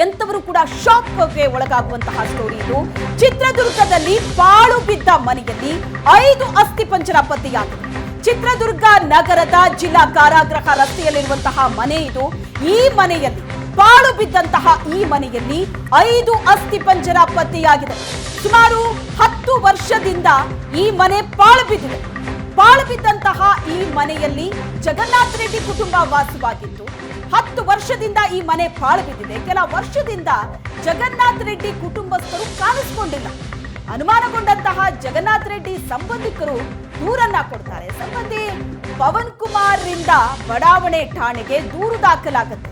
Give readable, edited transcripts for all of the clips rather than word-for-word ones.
ಎಂತವರು ಕೂಡ ಶಾಕ್ಗೆ ಒಳಗಾಗುವಂತಹ ಸ್ಟೋರಿ ಇದು. ಚಿತ್ರದುರ್ಗದಲ್ಲಿ ಪಾಳು ಬಿದ್ದ ಮನೆಯಲ್ಲಿ 5 ಅಸ್ಥಿಪಂಜರ ಪತ್ತೆಯಾಗಿದೆ. ಚಿತ್ರದುರ್ಗ ನಗರದ ಜಿಲ್ಲಾ ಕಾರಾಗೃಹ ರಸ್ತೆಯಲ್ಲಿರುವಂತಹ ಮನೆ ಇದು. ಈ ಮನೆಯಲ್ಲಿ ಪಾಳು ಬಿದ್ದಂತಹ ಈ ಮನೆಯಲ್ಲಿ 5 ಅಸ್ಥಿಪಂಜರ ಪತ್ತೆಯಾಗಿದೆ. ಸುಮಾರು 10 ವರ್ಷದಿಂದ ಈ ಮನೆ ಪಾಳು ಬಿದ್ದಿದೆ. ಪಾಳು ಬಿದ್ದಂತಹ ಈ ಮನೆಯಲ್ಲಿ ಜಗನ್ನಾಥ ರೆಡ್ಡಿ ಕುಟುಂಬ ವಾಸವಾಗಿತ್ತು. 10 ವರ್ಷದಿಂದ ಈ ಮನೆ ಪಾಳು ಬಿದ್ದಿದೆ. ಕೆಲ ವರ್ಷದಿಂದ ಜಗನ್ನಾಥ ರೆಡ್ಡಿ ಕುಟುಂಬಸ್ಥರು ಕಾಣಿಸಿಕೊಂಡಿಲ್ಲ. ಅನುಮಾನಗೊಂಡಂತಹ ಜಗನ್ನಾಥ ರೆಡ್ಡಿ ಸಂಬಂಧಿಕರು ದೂರನ್ನ ಕೊಡ್ತಾರೆ. ಸಂಬಂಧಿ ಪವನ್ ಕುಮಾರ್ ರಿಂದ ಬಡಾವಣೆ ಠಾಣೆಗೆ ದೂರು ದಾಖಲಾಗುತ್ತೆ.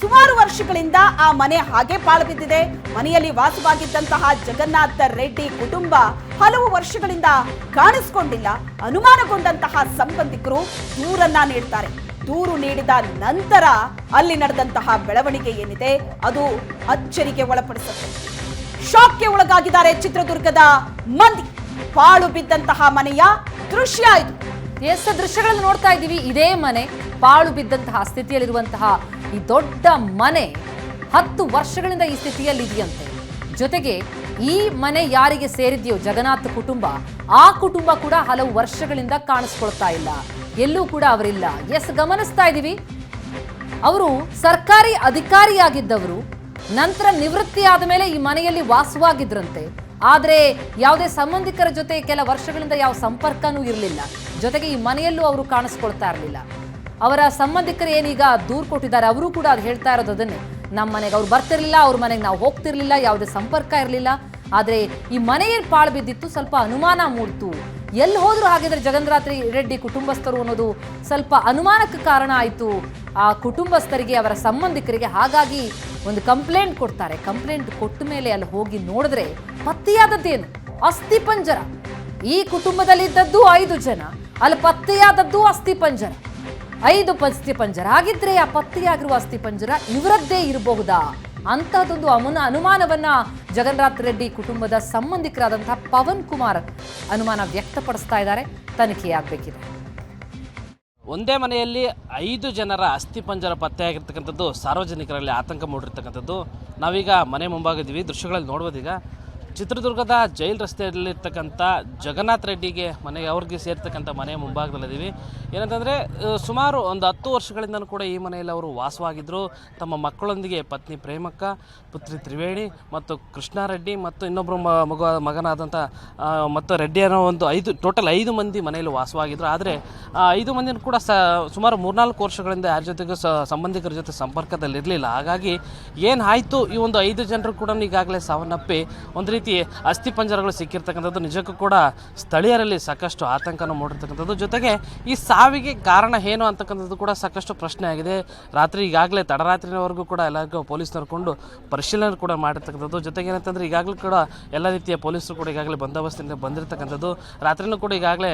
ಸುಮಾರು ವರ್ಷಗಳಿಂದ ಆ ಮನೆ ಹಾಗೆ ಪಾಳು ಬಿದ್ದಿದೆ. ಮನೆಯಲ್ಲಿ ವಾಸವಾಗಿದ್ದಂತಹ ಜಗನ್ನಾಥ ರೆಡ್ಡಿ ಕುಟುಂಬ ಹಲವು ವರ್ಷಗಳಿಂದ ಕಾಣಿಸಿಕೊಂಡಿಲ್ಲ. ಅನುಮಾನಗೊಂಡಂತಹ ಸಂಬಂಧಿಕರು ದೂರನ್ನ ನೀಡ್ತಾರೆ. ದೂರು ನೀಡಿದ ನಂತರ ಅಲ್ಲಿ ನಡೆದಂತಹ ಬೆಳವಣಿಗೆ ಏನಿದೆ ಅದು ಅಚ್ಚರಿಗೆ ಒಳಪಡಿಸುತ್ತೆ. ಶಾಕ್ಗೆ ಒಳಗಾಗಿದ್ದಾರೆ ಚಿತ್ರದುರ್ಗದ ಮಂದಿ. ಪಾಳು ಬಿದ್ದಂತಹ ಮನೆಯ ದೃಶ್ಯ ಇದು. ದೃಶ್ಯಗಳನ್ನು ನೋಡ್ತಾ ಇದ್ದೀವಿ. ಇದೇ ಮನೆ ಪಾಳು ಬಿದ್ದಂತಹ ಸ್ಥಿತಿಯಲ್ಲಿರುವಂತಹ ಈ ದೊಡ್ಡ ಮನೆ 10 ವರ್ಷಗಳಿಂದ ಈ ಸ್ಥಿತಿಯಲ್ಲಿ ಇದೆಯಂತೆ. ಜೊತೆಗೆ ಈ ಮನೆ ಯಾರಿಗೆ ಸೇರಿದೆಯೋ ಜಗನ್ನಾಥ ಕುಟುಂಬ, ಆ ಕುಟುಂಬ ಕೂಡ ಹಲವು ವರ್ಷಗಳಿಂದ ಕಾಣಿಸ್ಕೊಳ್ತಾ ಇಲ್ಲ. ಎಲ್ಲೂ ಕೂಡ ಅವರಿಲ್ಲ. ಗಮನಿಸ್ತಾ ಇದ್ದೀವಿ. ಅವರು ಸರ್ಕಾರಿ ಅಧಿಕಾರಿಯಾಗಿದ್ದವರು, ನಂತರ ನಿವೃತ್ತಿ ಆದ ಮೇಲೆ ಈ ಮನೆಯಲ್ಲಿ ವಾಸವಾಗಿದ್ರಂತೆ. ಆದರೆ ಯಾವುದೇ ಸಂಬಂಧಿಕರ ಜೊತೆ ಕೆಲ ವರ್ಷಗಳಿಂದ ಯಾವ ಸಂಪರ್ಕನೂ ಇರಲಿಲ್ಲ. ಜೊತೆಗೆ ಈ ಮನೆಯಲ್ಲೂ ಅವರು ಕಾಣಿಸ್ಕೊಳ್ತಾ ಇರಲಿಲ್ಲ. ಅವರ ಸಂಬಂಧಿಕರು ಏನೀಗ ದೂರು ಕೊಟ್ಟಿದ್ದಾರೆ, ಅವರು ಕೂಡ ಅದು ಹೇಳ್ತಾ ಇರೋದು ಅದನ್ನೇ. ನಮ್ಮ ಮನೆಗೆ ಅವ್ರು ಬರ್ತಿರ್ಲಿಲ್ಲ, ಅವ್ರ ಮನೆಗೆ ನಾವು ಹೋಗ್ತಿರ್ಲಿಲ್ಲ, ಯಾವುದೇ ಸಂಪರ್ಕ ಇರಲಿಲ್ಲ. ಆದರೆ ಈ ಮನೆಯಲ್ಲಿ ಪಾಳು ಬಿದ್ದಿತ್ತು, ಸ್ವಲ್ಪ ಅನುಮಾನ ಮೂಡ್ತು. ಎಲ್ಲಿ ಹೋದ್ರು ಹಾಗಿದ್ರೆ ಜಗನ್ನಾಥ ರೆಡ್ಡಿ ಕುಟುಂಬಸ್ಥರು ಅನ್ನೋದು ಸ್ವಲ್ಪ ಅನುಮಾನಕ್ಕೆ ಕಾರಣ ಆಯಿತು ಆ ಕುಟುಂಬಸ್ಥರಿಗೆ, ಅವರ ಸಂಬಂಧಿಕರಿಗೆ. ಹಾಗಾಗಿ ಒಂದು ಕಂಪ್ಲೇಂಟ್ ಕೊಡ್ತಾರೆ. ಕಂಪ್ಲೇಂಟ್ ಕೊಟ್ಟ ಮೇಲೆ ಅಲ್ಲಿ ಹೋಗಿ ನೋಡಿದ್ರೆ ಪತ್ತೆಯಾದದ್ದೇನು? ಅಸ್ಥಿಪಂಜರ. ಈ ಕುಟುಂಬದಲ್ಲಿದ್ದದ್ದು 5 ಜನ, ಅಲ್ಲಿ ಪತ್ತೆಯಾದದ್ದು ಅಸ್ಥಿಪಂಜರ, 5 ಅಸ್ಥಿಪಂಜರ. ಹಾಗಿದ್ರೆ ಆ ಪತ್ತೆಯಾಗಿರುವ ಅಸ್ಥಿಪಂಜರ ಇವರದ್ದೇ ಇರಬಹುದಾ ಅಂತಹದೊಂದು ಅನುಮಾನವನ್ನ ಜಗನ್ನಾಥ ರೆಡ್ಡಿ ಕುಟುಂಬದ ಸಂಬಂಧಿಕರಾದಂತಹ ಪವನ್ ಕುಮಾರ್ ಅನುಮಾನ ವ್ಯಕ್ತಪಡಿಸ್ತಾ ಇದ್ದಾರೆ. ತನಿಖೆಯಾಗಬೇಕಿದೆ. ಒಂದೇ ಮನೆಯಲ್ಲಿ 5 ಜನರ ಅಸ್ಥಿಪಂಜರ ಪತ್ತೆಯಾಗಿರ್ತಕ್ಕಂಥದ್ದು ಸಾರ್ವಜನಿಕರಲ್ಲಿ ಆತಂಕ ಮೂಡಿರ್ತಕ್ಕಂಥದ್ದು. ನಾವೀಗ ಮನೆ ಮುಂಭಾಗಿದ್ದೀವಿ. ದೃಶ್ಯಗಳಲ್ಲಿ ನೋಡ್ಬೋದೀಗ ಚಿತ್ರದುರ್ಗದ ಜೈಲ್ ರಸ್ತೆಯಲ್ಲಿರ್ತಕ್ಕಂಥ ಜಗನ್ನಾಥ ರೆಡ್ಡಿಗೆ ಮನೆಗೆ ಅವ್ರಿಗೆ ಸೇರ್ತಕ್ಕಂಥ ಮನೆ ಮುಂಭಾಗದಲ್ಲಿದ್ದೀವಿ. ಏನಂತಂದರೆ ಸುಮಾರು ಒಂದು 10 ವರ್ಷಗಳಿಂದಲೂ ಕೂಡ ಈ ಮನೆಯಲ್ಲಿ ಅವರು ವಾಸವಾಗಿದ್ದರು. ತಮ್ಮ ಮಕ್ಕಳೊಂದಿಗೆ ಪತ್ನಿ ಪ್ರೇಮಕ್ಕ, ಪುತ್ರಿ ತ್ರಿವೇಣಿ ಮತ್ತು ಕೃಷ್ಣಾರೆಡ್ಡಿ ಮತ್ತು ಇನ್ನೊಬ್ಬರು ಮಗನಾದಂಥ ಮತ್ತು ರೆಡ್ಡಿ ಅನ್ನೋ ಒಂದು 5 ಮಂದಿ ಮನೆಯಲ್ಲಿ ವಾಸವಾಗಿದ್ದರು. ಆದರೆ 5 ಮಂದಿನೂ ಕೂಡ ಸುಮಾರು 3-4 ವರ್ಷಗಳಿಂದ ಯಾರ ಜೊತೆಗೂ ಸಂಬಂಧಿಕರ ಜೊತೆ ಸಂಪರ್ಕದಲ್ಲಿರಲಿಲ್ಲ. ಹಾಗಾಗಿ ಏನಾಯಿತು, ಈ ಒಂದು 5 ಜನರು ಕೂಡ ಈಗಾಗಲೇ ಸಾವನ್ನಪ್ಪಿ ಒಂದು ರೀತಿ ಅಸ್ಥಿಪಂಜರಗಳು ಸಿಕ್ಕಿರ್ತಕ್ಕಂಥದ್ದು ನಿಜಕ್ಕೂ ಕೂಡ ಸ್ಥಳೀಯರಲ್ಲಿ ಸಾಕಷ್ಟು ಆತಂಕನ ಮೂಡಿರ್ತಕ್ಕಂಥದ್ದು. ಜೊತೆಗೆ ಈ ಸಾವಿಗೆ ಕಾರಣ ಏನು ಅಂತಕ್ಕಂಥದ್ದು ಕೂಡ ಸಾಕಷ್ಟು ಪ್ರಶ್ನೆ ಆಗಿದೆ. ರಾತ್ರಿ ಈಗಾಗಲೇ ತಡರಾತ್ರಿನವರೆಗೂ ಕೂಡ ಎಲ್ಲರಿಗೂ ಪೊಲೀಸ್ನವ್ರು ಕೊಂಡು ಪರಿಶೀಲನೆ ಕೂಡ ಮಾಡಿರ್ತಕ್ಕಂಥದ್ದು. ಜೊತೆಗೆ ಏನಂತಂದರೆ ಈಗಾಗಲೇ ಕೂಡ ಎಲ್ಲ ರೀತಿಯ ಪೊಲೀಸರು ಕೂಡ ಈಗಾಗಲೇ ಬಂದೋಬಸ್ತಿಂದ ಬಂದಿರತಕ್ಕಂಥದ್ದು. ರಾತ್ರಿನೂ ಕೂಡ ಈಗಾಗಲೇ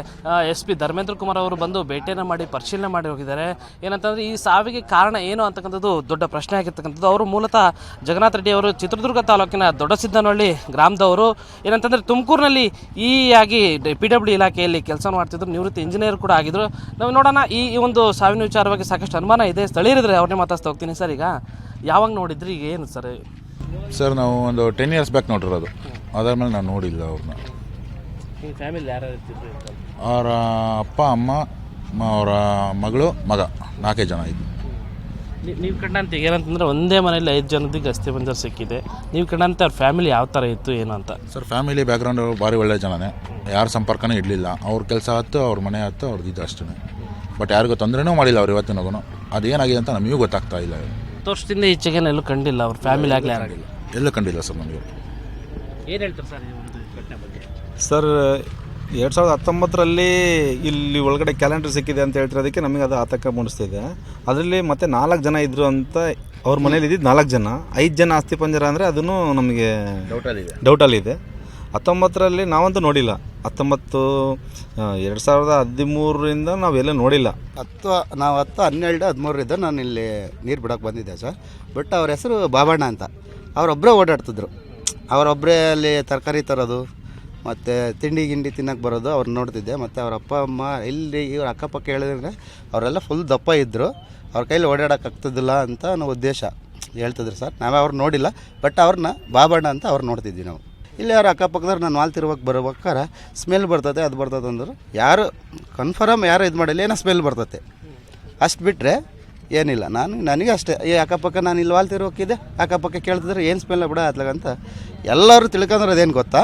SP ಧರ್ಮೇಂದ್ರ ಕುಮಾರ್ ಅವರು ಬಂದು ಭೇಟಿಯನ್ನು ಮಾಡಿ ಪರಿಶೀಲನೆ ಮಾಡಿ ಹೋಗಿದ್ದಾರೆ. ಏನಂತಂದರೆ ಈ ಸಾವಿಗೆ ಕಾರಣ ಏನು ಅಂತಕ್ಕಂಥದ್ದು ದೊಡ್ಡ ಪ್ರಶ್ನೆ ಆಗಿರ್ತಕ್ಕಂಥದ್ದು. ಅವರು ಮೂಲತಃ ಜಗನ್ನಾಥ ರೆಡ್ಡಿ ಅವರು ಚಿತ್ರದುರ್ಗ ತಾಲೂಕಿನ ದೊಡ್ಡಸಿದ್ದನಹಳ್ಳಿ ಗ್ರಾಮದವರು. ಏನಂತಂದರೆ ತುಮಕೂರಿನಲ್ಲಿ ಆಗಿ PWD ಇಲಾಖೆಯಲ್ಲಿ ಕೆಲಸ ಮಾಡ್ತಿದ್ರು, ನಿವೃತ್ತಿ ಇಂಜಿನಿಯರ್ ಕೂಡ ಆಗಿದ್ರು. ನಾವು ನೋಡೋಣ ಈ ಒಂದು ಸಾವಿನ ವಿಚಾರವಾಗಿ ಸಾಕಷ್ಟು ಅನುಮಾನ ಇದೆ. ಸ್ಥಳೀಯರಿದ್ರೆ ಅವ್ರನ್ನೇ ಮಾತಾಡ್ತಾ ಹೋಗ್ತೀನಿ. ಸರ್, ಈಗ ಯಾವಾಗ ನೋಡಿದ್ರಿ, ಈಗ ಏನು ಸರ್? ಸರ್, ನಾವು ಒಂದು 10 years ಬ್ಯಾಕ್ ನೋಡಿರೋದು. ಅದಾದ್ಮೇಲೆ ನಾನು ನೋಡಿಲ್ಲ ಅವ್ರನ್ನ. ಫ್ಯಾಮಿಲಿ ಯಾರು ಇರ್ತಿದ್ರು? ಅವರ ಅಪ್ಪ, ಅಮ್ಮ, ಅವರ ಮಗಳು, ಮಗ, 4 ಜನ ಇದ್ದರು. ನೀವು ಕಂಡಂತ ಏನಂತಂದರೆ ಒಂದೇ ಮನೆಯಲ್ಲಿ 5 ಜನದಿಗೆ ಅಸ್ಥಿಪಂಜರ ಸಿಕ್ಕಿದೆ. ನೀವು ಕಂಡಂತೆ ಅವ್ರ ಫ್ಯಾಮಿಲಿ ಯಾವ ಥರ ಇತ್ತು ಏನು ಅಂತ? ಸರ್, ಫ್ಯಾಮಿಲಿ ಬ್ಯಾಕ್ಗ್ರೌಂಡ್ ಭಾರಿ ಒಳ್ಳೆ ಜನನೇ. ಯಾರ ಸಂಪರ್ಕನೂ ಇರಲಿಲ್ಲ. ಅವ್ರ ಕೆಲಸ ಆಯ್ತು, ಅವ್ರ ಮನೆ ಆಯ್ತು, ಅವ್ರದ್ದು ಇದು ಅಷ್ಟೇ. ಬಟ್ ಯಾರಿಗೂ ತೊಂದರೆನೂ ಮಾಡಿಲ್ಲ ಅವ್ರು ಇವತ್ತಿನಗೂ. ಅದೇನಾಗಿದೆ ಅಂತ ನಮಗೂ ಗೊತ್ತಾಗ್ತಾ ಇಲ್ಲ. 10 ವರ್ಷದಿಂದ ಈಚೆಗೆ ಎಲ್ಲೂ ಕಂಡಿಲ್ಲ ಅವ್ರ ಫ್ಯಾಮಿಲಿ ಆಗಲಿ ಯಾರಾಗಿಲ್ಲ, ಎಲ್ಲೂ ಕಂಡಿಲ್ಲ ಸರ್ ನಮಗೆ. ಏನು ಹೇಳ್ತಾರೆ ಸರ್ ಈ ಒಂದು ಘಟನೆ ಬಗ್ಗೆ? ಸರ್, 2019ರಲ್ಲಿ ಇಲ್ಲಿ ಒಳಗಡೆ ಕ್ಯಾಲೆಂಡರ್ ಸಿಕ್ಕಿದೆ ಅಂತ ಹೇಳ್ತಿರೋದಕ್ಕೆ ನಮಗೆ ಅದು ಆತಂಕ ಮೂಡಿಸ್ತಿದೆ. ಅದರಲ್ಲಿ ಮತ್ತೆ 4 ಜನ ಇದ್ದರು ಅಂತ ಅವ್ರ ಮನೇಲಿ ಇದ್ದಿದ್ದು 4 ಜನ. 5 ಜನ ಅಸ್ಥಿಪಂಜರ ಅಂದರೆ ಅದನ್ನು ನಮಗೆ ಡೌಟಲ್ಲಿದೆ. 19ರಲ್ಲಿ ನಾವಂತೂ ನೋಡಿಲ್ಲ. 2013ರಿಂದ ನಾವೆಲ್ಲ ನೋಡಿಲ್ಲ. ನಾವು 10-12-13 ನಾನು ಇಲ್ಲಿ ನೀರು ಬಿಡೋಕೆ ಬಂದಿದ್ದೆ ಸರ್. ಬಟ್ ಅವ್ರ ಹೆಸರು ಬಾಬಣ್ಣ ಅಂತ. ಅವರೊಬ್ಬರೇ ಓಡಾಡ್ತಿದ್ರು. ಅವರೊಬ್ಬರೇ ಅಲ್ಲಿ ತರಕಾರಿ ತರೋದು ಮತ್ತು ತಿಂಡಿ ತಿನ್ನೋಕ್ಕೆ ಬರೋದು ಅವ್ರು ನೋಡ್ತಿದ್ದೆ. ಮತ್ತು ಅವ್ರ ಅಪ್ಪ ಅಮ್ಮ ಇಲ್ಲಿ ಇವ್ರ ಅಕ್ಕಪಕ್ಕ ಹೇಳಿದ್ರೆ ಅವರೆಲ್ಲ ಫುಲ್ ದಪ್ಪ ಇದ್ದರು. ಅವ್ರ ಕೈಲಿ ಓಡಾಡೋಕ್ಕಾಗ್ತಿದ್ದಿಲ್ಲ ಅಂತ ಅನ್ನೋ ಉದ್ದೇಶ. ಹೇಳ್ತಿದ್ರು ಸರ್. ನಾವೇ ಅವ್ರು ನೋಡಿಲ್ಲ, ಬಟ್ ಅವ್ರನ್ನ ಬಾಬಣ್ಣ ಅಂತ ಅವ್ರು ನೋಡ್ತಿದ್ವಿ ನಾವು. ಇಲ್ಲಿ ಅವ್ರ ಅಕ್ಕಪಕ್ಕದವ್ರು ನಾನು ವಾಲ್ತಿರುವಾಗ ಬರ್ಬೇಕಾರೆ ಸ್ಮೆಲ್ ಬರ್ತದೆ, ಅದು ಬರ್ತದೆ ಅಂದರು. ಯಾರು ಕನ್ಫರ್ಮ್ ಯಾರು ಇದು ಮಾಡಿಲ್ಲ, ಏನೋ ಸ್ಮೆಲ್ ಬರ್ತತೆ ಅಷ್ಟು ಬಿಟ್ಟರೆ ಏನಿಲ್ಲ. ನನಗೆ ಅಷ್ಟೇ ಈ ಅಕ್ಕಪಕ್ಕ ನಾನು ಇಲ್ಲಿ ವಾಲ್ತಿರೋಕ್ಕಿದೆ, ಅಕ್ಕಪಕ್ಕ ಕೇಳ್ತಿದ್ರೆ ಏನು ಸ್ಮೆಲ್ಲ ಬಿಡ ಅತ್ಲಾಗಂತ ಎಲ್ಲರೂ ತಿಳ್ಕೊಂಡ್ರೆ ಅದೇನು ಗೊತ್ತಾ,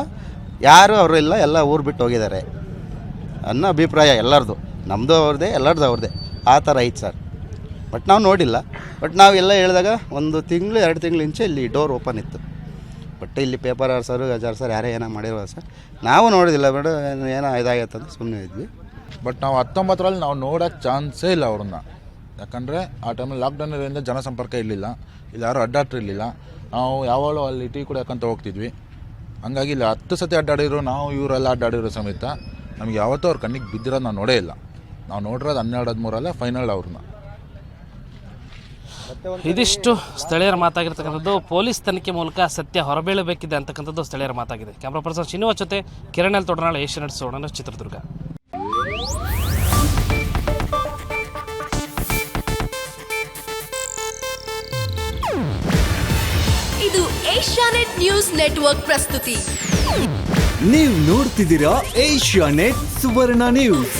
ಯಾರು ಅವರು ಇಲ್ಲ, ಎಲ್ಲ ಊರು ಬಿಟ್ಟು ಹೋಗಿದ್ದಾರೆ ಅನ್ನೋ ಅಭಿಪ್ರಾಯ ಎಲ್ಲರದು. ನಮ್ಮದು ಅವ್ರದ್ದೇ, ಎಲ್ಲರದು ಅವ್ರದ್ದೇ, ಆ ಥರ ಐತೆ ಸರ್. ಬಟ್ ನಾವು ನೋಡಿಲ್ಲ. ಬಟ್ ನಾವು ಎಲ್ಲ ಹೇಳಿದಾಗ 1 ತಿಂಗಳು 2 ತಿಂಗಳು ಇಂಚೆ ಇಲ್ಲಿ ಡೋರ್ ಓಪನ್ ಇತ್ತು. ಬಟ್ ಇಲ್ಲಿ ಪೇಪರ್ ಆರ್ಸರು ಗಜಾರ್ ಸರ್ ಯಾರೇ ಏನೋ ಮಾಡಿರೋ ಸರ್, ನಾವು ನೋಡೋದಿಲ್ಲ ಬೇಡ, ಏನೋ ಇದಾಗೈತೆ ಅಂತ ಸುಮ್ಮನೆ ಇದ್ವಿ. ಬಟ್ ನಾವು 19ರಲ್ಲಿ ನಾವು ನೋಡೋಕ್ಕೆ ಚಾನ್ಸೇ ಇಲ್ಲ ಅವ್ರನ್ನ. ಯಾಕಂದರೆ ಆ ಟೈಮಲ್ಲಿ ಲಾಕ್ಡೌನ್ ಇರೋದ್ರಿಂದ ಜನಸಂಪರ್ಕ ಇರಲಿಲ್ಲ, ಇಲ್ಲಿ ಯಾರೂ ಅಡ್ಡಾಡ್ತಿರ್ಲಿಲ್ಲ. ನಾವು ಯಾವಾಗಲೂ ಅಲ್ಲಿ ಟೀ ಕುಡಿಯೋಕ್ಕಂತ ಹೋಗ್ತಿದ್ವಿ. ಹಂಗಾಗಿ ಇಲ್ಲಿ 10 ಸತಿ ಅಡ್ಡಾಡಿರೋ ನಾವು, ಇವರೆಲ್ಲ ಅಡ್ಡಾಡಿರೋ ಸಮೇತ ನಮ್ಗೆ ಯಾವತ್ತೂ ಅವ್ರ ಕಣ್ಣಿಗೆ ಬಿದ್ದಿರೋದು ನಾವು ನೋಡೇ ಇಲ್ಲ. ನಾವು ನೋಡಿರೋದು 12-13 ಫೈನಲ್ ಅವ್ರನ್ನ. ಇದಿಷ್ಟು ಸ್ಥಳೀಯರ ಮಾತಾಗಿರ್ತಕ್ಕಂಥದ್ದು. ಪೊಲೀಸ್ ತನಿಖೆ ಮೂಲಕ ಸತ್ಯ ಹೊರಬೀಳಬೇಕಿದೆ ಅಂತಕ್ಕಂಥದ್ದು ಸ್ಥಳೀಯರ ಮಾತಾಗಿದೆ. ಕ್ಯಾಮ್ರಾ ಪರ್ಸನ್ ಶ್ರೀನಿವಾಸ್ ಜೊತೆ ಕಿರಣ್ ಎಲ್ ತೊಡನಾಳ್, ಏಷ್ಯಾನೆಟ್ ಸುವರ್ಣ, ಚಿತ್ರದುರ್ಗ. ಇದು ಏಷ್ಯಾನೆಟ್ ನ್ಯೂಸ್ ನೆಟ್ವರ್ಕ್ ಪ್ರಸ್ತುತಿ. ನೀವು ನೋಡ್ತಿದ್ದೀರಾ ಏಷ್ಯಾನೆಟ್ ಸುವರ್ಣ ನ್ಯೂಸ್.